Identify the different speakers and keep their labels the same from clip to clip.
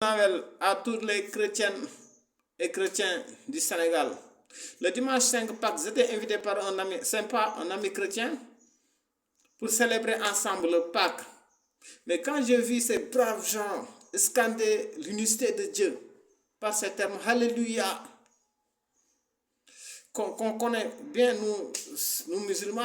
Speaker 1: Noël à tous les chrétiennes et chrétiens du Sénégal. Le dimanche 5 Pâques, j'étais invité par un ami sympa, un ami chrétien, pour célébrer ensemble le Pâques. Mais quand j'ai vu ces braves gens scander l'unicité de Dieu par ces termes Alléluia, qu'on connaît bien nous musulmans,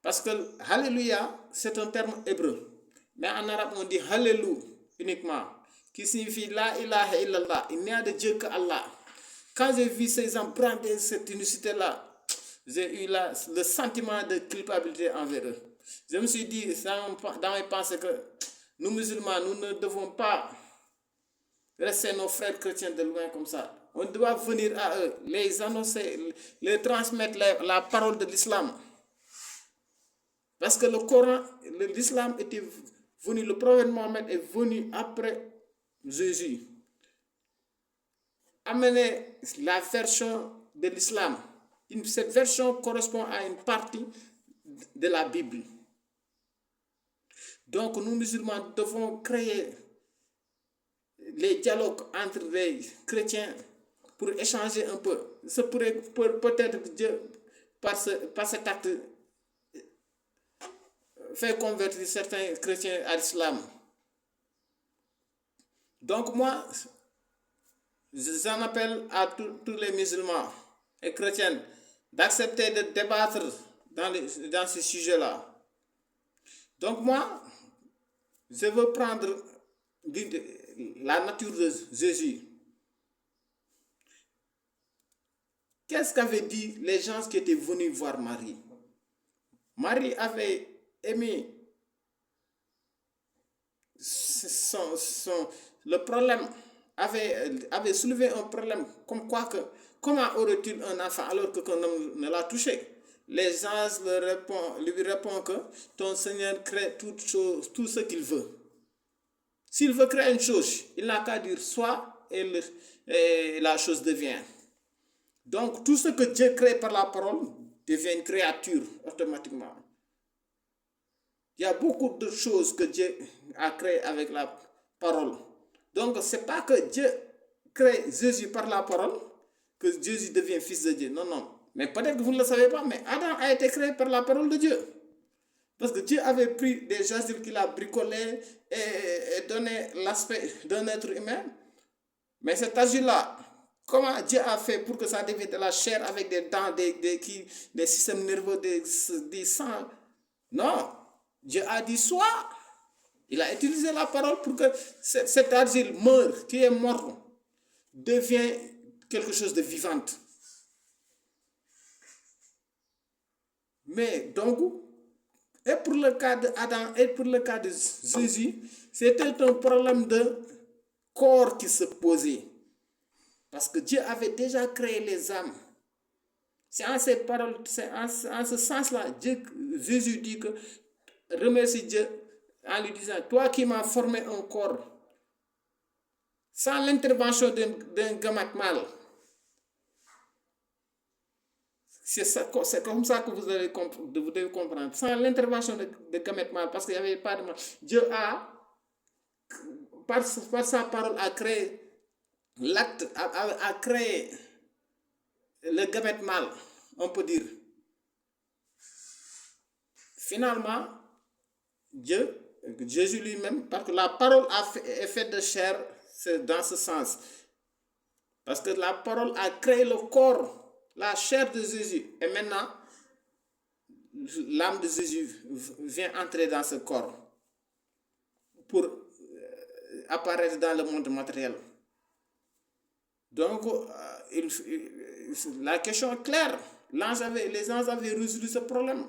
Speaker 1: parce que Alléluia, c'est un terme hébreu. Mais en arabe, on dit Hallelujah uniquement, qui signifie La ilaha illallah, il n'y a de Dieu que Allah. Quand j'ai vu ces gens brander cette unicité-là, j'ai eu le sentiment de culpabilité envers eux. Je me suis dit dans mes pensées que nous musulmans, nous ne devons pas rester nos frères chrétiens de loin comme ça. On doit venir à eux, les annoncer, les transmettre la parole de l'islam. Parce que le Coran, l'islam était venu, le prophète Mohammed est venu après Jésus. Amener la version de l'islam. Cette version correspond à une partie de la Bible. Donc nous musulmans devons créer les dialogues entre les chrétiens pour échanger un peu. Ce pourrait peut-être Dieu, par cet acte, faire convertir certains chrétiens à l'islam. Donc moi, j'en appelle à tous les musulmans et chrétiens d'accepter de débattre dans ce sujet-là. Donc moi, je veux prendre la nature de Jésus. Qu'est-ce qu'avaient dit les gens qui étaient venus voir Marie? Marie avait aimé le problème, avait soulevé un problème, comme quoi que, comment aurait-il un enfant alors qu'un homme ne l'a touché? Les anges lui répondent que ton Seigneur crée toute chose, tout ce qu'il veut. S'il veut créer une chose, il n'a qu'à dire soit et la chose devient. Donc tout ce que Dieu crée par la parole devient une créature automatiquement. Il y a beaucoup de choses que Dieu a créées avec la parole. Donc ce n'est pas que Dieu crée Jésus par la parole que Jésus devient fils de Dieu. Non, non. Mais peut-être que vous ne le savez pas, mais Adam a été créé par la parole de Dieu. Parce que Dieu avait pris des agiles qu'il a bricolés et donné l'aspect d'un être humain. Mais cet agile-là, comment Dieu a fait pour que ça devienne de la chair avec des dents, des systèmes nerveux, des sangs? Non. Dieu a dit soit. Il a utilisé la parole pour que cet argile meure, qui est mort, devient quelque chose de vivant. Mais donc, et pour le cas d'Adam et pour le cas de Jésus, c'était un problème de corps qui se posait. Parce que Dieu avait déjà créé les âmes. C'est en ces paroles, c'est en ce sens-là, Jésus dit que remercie Dieu en lui disant, toi qui m'as formé un corps, sans l'intervention d'un gamète mâle. C'est comme ça que vous devez comprendre. Sans l'intervention de gamète mâle, parce qu'il n'y avait pas de mal. Dieu a, par sa parole, a créé l'acte, a créé le gamète mâle, on peut dire. Finalement, Jésus lui-même, parce que la parole est faite de chair, c'est dans ce sens. Parce que la parole a créé le corps, la chair de Jésus. Et maintenant, l'âme de Jésus vient entrer dans ce corps pour apparaître dans le monde matériel. Donc, la question est claire. Les gens avaient résolu ce problème.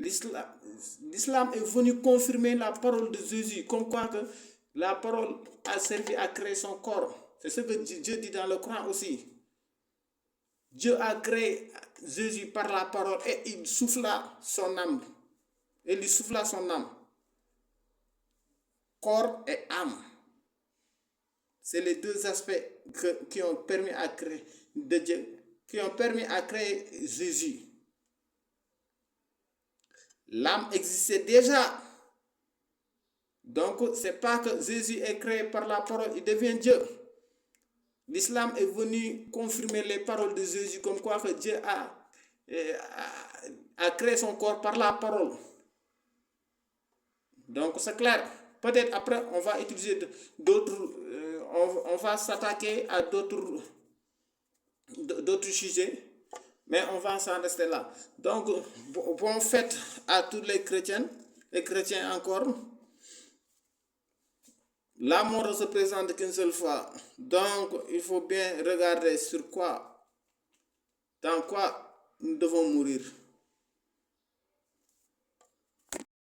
Speaker 1: L'islam est venu confirmer la parole de Jésus, comme quoi que la parole a servi à créer son corps. C'est ce que Dieu dit dans le Coran aussi. Dieu a créé Jésus par la parole et il souffla son âme. Et il souffla son âme. Corps et âme. C'est les deux aspects qui ont permis à créer de Dieu, qui ont permis à créer Jésus. L'âme existait déjà. Donc, c'est pas que Jésus est créé par la parole, il devient Dieu. L'islam est venu confirmer les paroles de Jésus comme quoi que Dieu a créé son corps par la parole. Donc c'est clair. Peut-être après on va utiliser d'autres, on va s'attaquer à d'autres sujets, mais on va s'en rester là. Donc bon fête à tous les chrétiens encore. La mort ne se présente qu'une seule fois. Donc, il faut bien regarder sur quoi, dans quoi nous devons mourir.